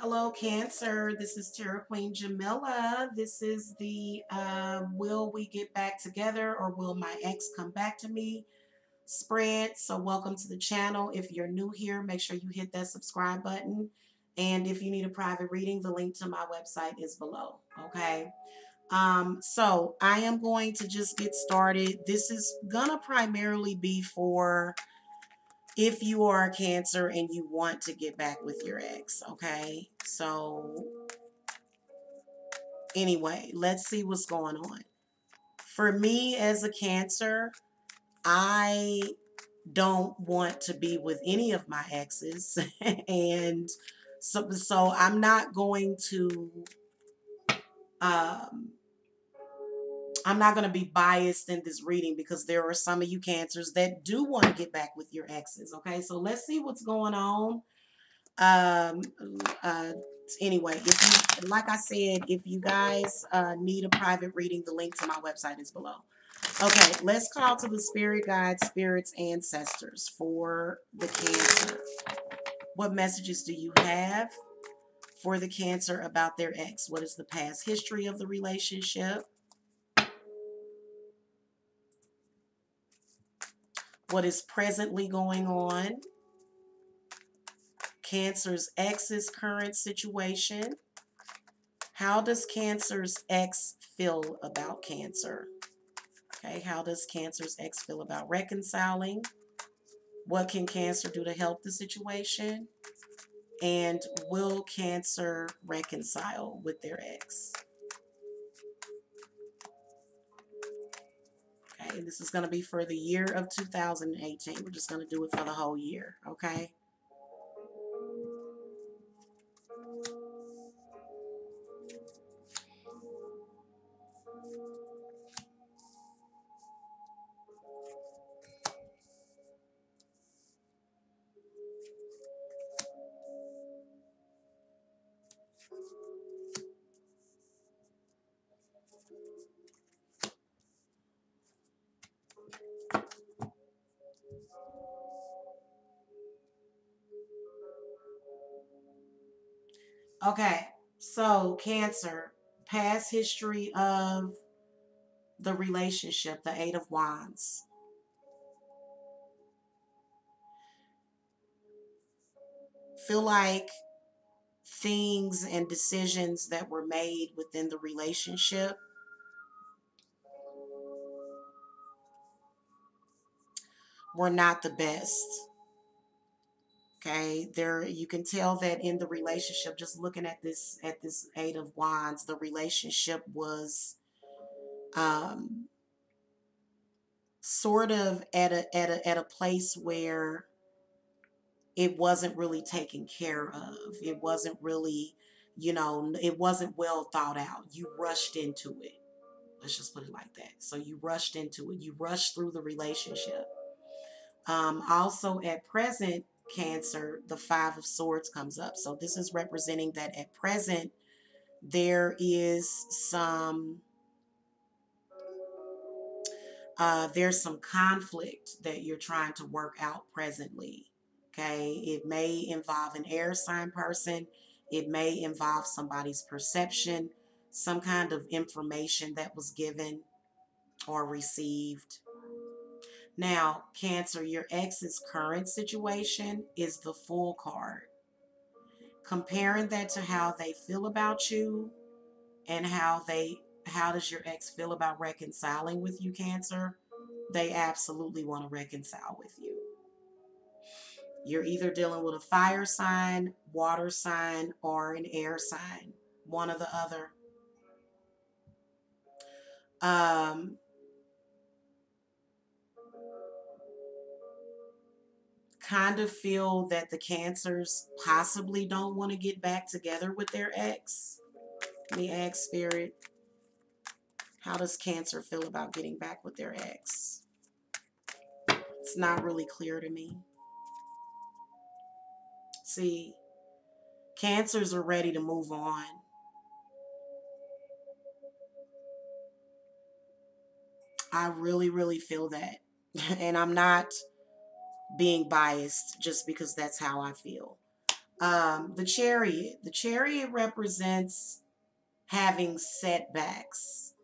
Hello, Cancer. This is Terra Queen Jamila. This is the Will We Get Back Together or Will My Ex Come Back to Me spread. So, welcome to the channel. If you're new here, make sure you hit that subscribe button. And if you need a private reading, the link to my website is below. Okay. So I am going to just get started. This is gonna primarily be for if you are a Cancer and you want to get back with your ex. Okay. So anyway, let's see what's going on. For me as a Cancer, I don't want to be with any of my exes. And so I'm not going to um I'm not going to be biased in this reading because there are some of you Cancers that do want to get back with your exes. Okay, so let's see what's going on. Um, uh, anyway, if you, like I said, if you guys need a private reading, the link to my website is below. Okay, let's call to the spirit guides, spirits, ancestors for the Cancer. What messages do you have for the Cancer about their ex? What is the past history of the relationship? What is presently going on? Cancer's ex's current situation. How does Cancer's ex feel about Cancer? Okay, how does Cancer's ex feel about reconciling? What can Cancer do to help the situation? And will Cancer reconcile with their ex? Okay, this is going to be for the year of 2018. We're just going to do it for the whole year, okay? Okay, so Cancer, past history of the relationship, the Eight of Wands. Feel like things and decisions that were made within the relationship were not the best. Okay, there you can tell that in the relationship, just looking at this Eight of Wands, the relationship was um sort of at a place where it wasn't really taken care of. It wasn't really, it wasn't well thought out. You rushed into it. Let's just put it like that. So you rushed into it. You rushed through the relationship. Also, at present, Cancer, the Five of Swords comes up. So this is representing that at present, there is there's some conflict that you're trying to work out presently. Okay, it may involve an air sign person. It may involve somebody's perception, some kind of information that was given or received. Now, Cancer, your ex's current situation is the Fool card. Comparing that to how they feel about you and how does your ex feel about reconciling with you, Cancer? They absolutely want to reconcile with you. You're either dealing with a fire sign, water sign, or an air sign, one or the other. Um, kind of feel that the Cancers possibly don't want to get back together with their ex. Let me ask Spirit, how does Cancer feel about getting back with their ex? It's not really clear to me. See, Cancers are ready to move on. I really, really feel that. And I'm not being biased just because that's how I feel. The chariot. The chariot represents having setbacks.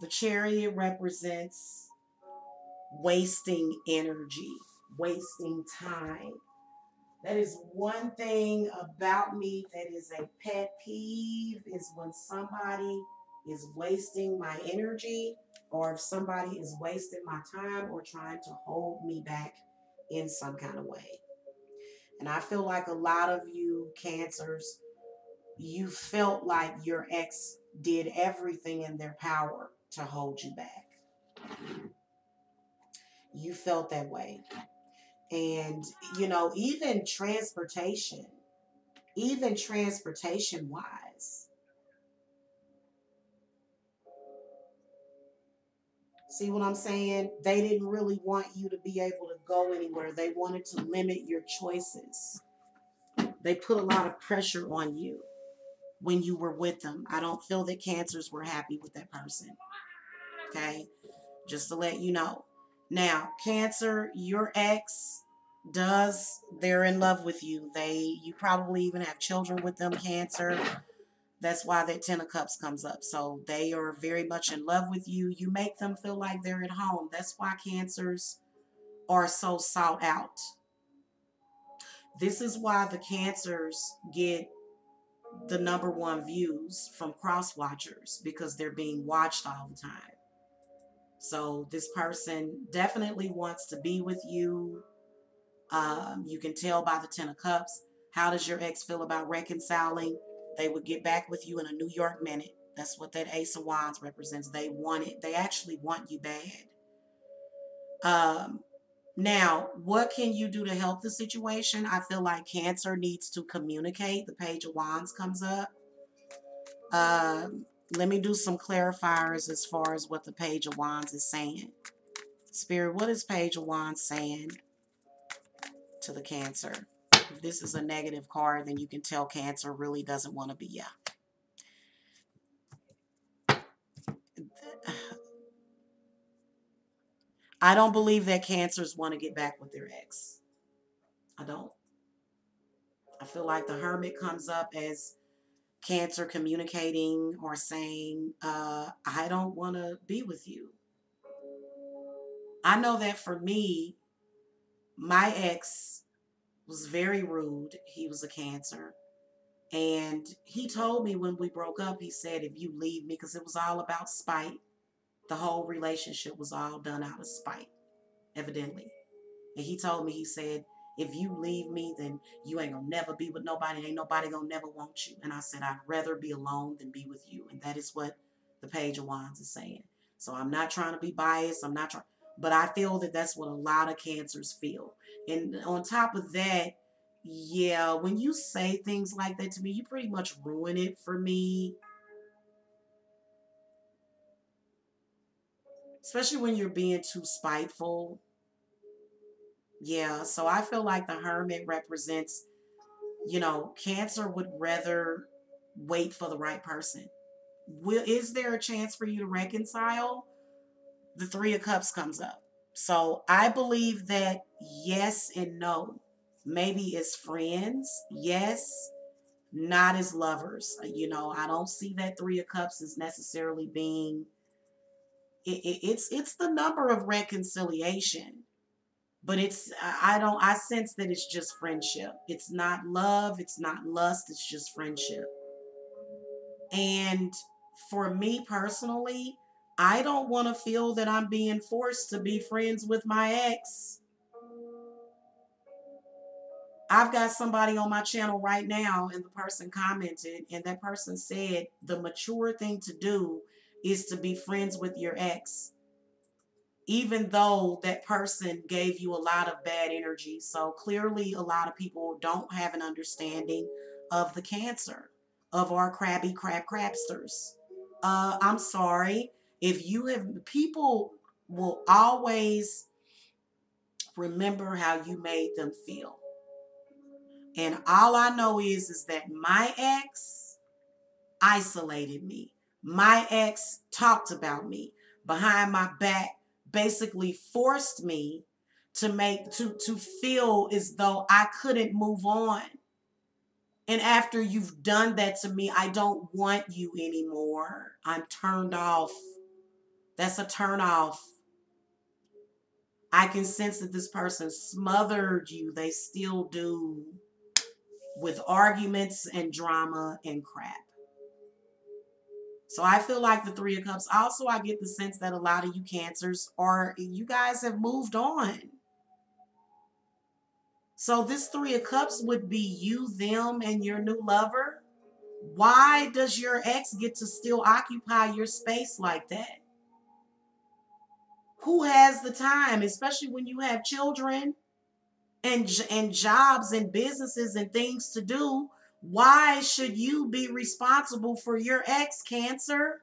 The chariot represents wasting energy, wasting time. That is one thing about me that is a pet peeve is when somebody is wasting my energy or if somebody is wasting my time or trying to hold me back in some kind of way. And I feel like a lot of you cancers, you felt like your ex did everything in their power to hold you back. You felt that way. And, even transportation wise, see what I'm saying? They didn't really want you to be able to go anywhere. They wanted to limit your choices. They put a lot of pressure on you when you were with them. I don't feel that cancers were happy with that person. Okay? Just to let you know. Now, Cancer, your ex they're in love with you. You probably even have children with them, Cancer. That's why that Ten of Cups comes up. So they are very much in love with you. You make them feel like they're at home. That's why Cancers are so sought out. This is why the Cancers get the number one views from cross watchers because they're being watched all the time. So this person definitely wants to be with you. You can tell by the Ten of Cups. How does your ex feel about reconciling? They would get back with you in a New York minute. That's what that Ace of Wands represents. They want it. They actually want you bad. Um, Now, what can you do to help the situation? I feel like Cancer needs to communicate. The Page of Wands comes up. Let me do some clarifiers as far as what the Page of Wands is saying. Spirit, what is Page of Wands saying to the Cancer? If this is a negative card, then you can tell Cancer really doesn't want to be you. I don't believe that Cancers want to get back with their ex. I don't. I feel like the Hermit comes up as Cancer communicating or saying, I don't want to be with you. I know that for me, my ex was very rude. He was a Cancer. And he told me when we broke up, he said, if you leave me, because it was all about spite. The whole relationship was all done out of spite, evidently. And he told me, he said, if you leave me, then you ain't gonna never be with nobody. Ain't nobody gonna never want you. And I said, I'd rather be alone than be with you. And that is what the Page of Wands is saying. So I'm not trying to be biased. I'm not trying, but I feel that that's what a lot of Cancers feel. And on top of that, yeah, when you say things like that to me, you pretty much ruin it for me. Especially when you're being too spiteful. Yeah, so I feel like the Hermit represents, Cancer would rather wait for the right person. Is there a chance for you to reconcile? The Three of Cups comes up. So I believe that yes and no. Maybe as friends, yes, not as lovers. I don't see that Three of Cups as necessarily being. It's the number of reconciliation. But I sense that it's just friendship. It's not love, it's not lust, it's just friendship. And for me personally, I don't want to feel that I'm being forced to be friends with my ex. I've got somebody on my channel right now, and the person commented, and that person said the mature thing to do is to be friends with your ex, even though that person gave you a lot of bad energy. So clearly a lot of people don't have an understanding of the Cancer, of our crabsters. I'm sorry. If you have, people will always remember how you made them feel. And all I know is that my ex isolated me. My ex talked about me behind my back, basically forced me to feel as though I couldn't move on. And after you've done that to me, I don't want you anymore. I'm turned off. That's a turn off. I can sense that this person smothered you. They still do, with arguments and drama and crap. So I feel like the Three of Cups. Also, I get the sense that a lot of you Cancers you guys have moved on. So this Three of Cups would be you, them, and your new lover. Why does your ex get to still occupy your space like that? Who has the time, especially when you have children and jobs and businesses and things to do? Why should you be responsible for your ex, Cancer?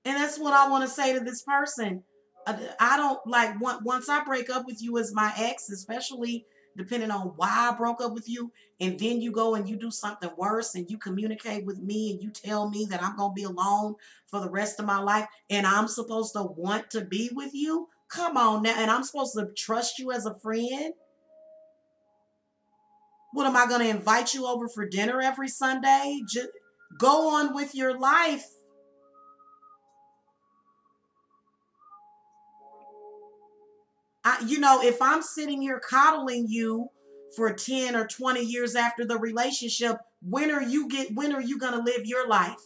And that's what I want to say to this person. I don't like, once I break up with you as my ex, especially depending on why I broke up with you, and then you go and you do something worse and you communicate with me and you tell me that I'm going to be alone for the rest of my life and I'm supposed to want to be with you. Come on now. And I'm supposed to trust you as a friend. What, am I going to invite you over for dinner every Sunday? Just go on with your life. If I'm sitting here coddling you for 10 or 20 years after the relationship, when are you going to live your life?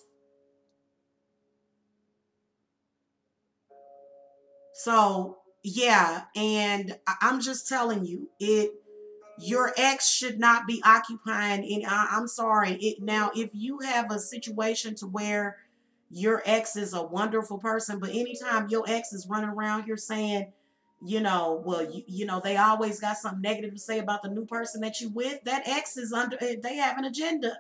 So, yeah, and I'm just telling you, your ex should not be occupying any. I'm sorry. Now, if you have a situation to where your ex is a wonderful person, but anytime your ex is running around here saying, well, they always got something negative to say about the new person that you with, that ex is they have an agenda.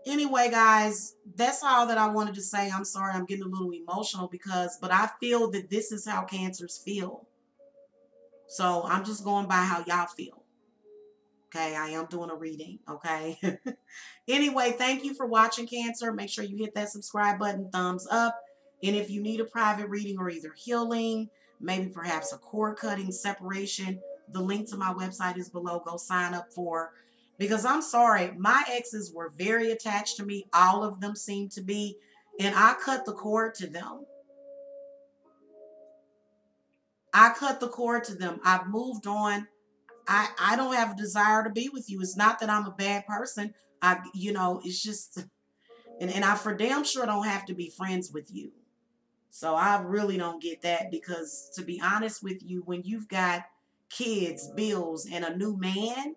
Anyway, guys, that's all that I wanted to say. I'm sorry, I'm getting a little emotional but I feel that this is how Cancers feel. So I'm just going by how y'all feel. Okay, I am doing a reading. Okay. Anyway, thank you for watching, Cancer. Make sure you hit that subscribe button, thumbs up. And if you need a private reading or either healing, maybe perhaps a cord cutting, separation, the link to my website is below. Go sign up for. Because I'm sorry, my exes were very attached to me. All of them seem to be. And I cut the cord to them. I cut the cord to them. I've moved on. I don't have a desire to be with you. It's not that I'm a bad person. It's just, and I for damn sure don't have to be friends with you. So I really don't get that, because to be honest with you, when you've got kids, bills, and a new man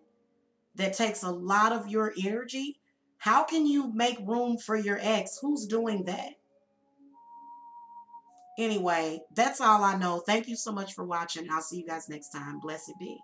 that takes a lot of your energy, how can you make room for your ex? Who's doing that? Anyway, that's all I know. Thank you so much for watching. I'll see you guys next time. Blessed be.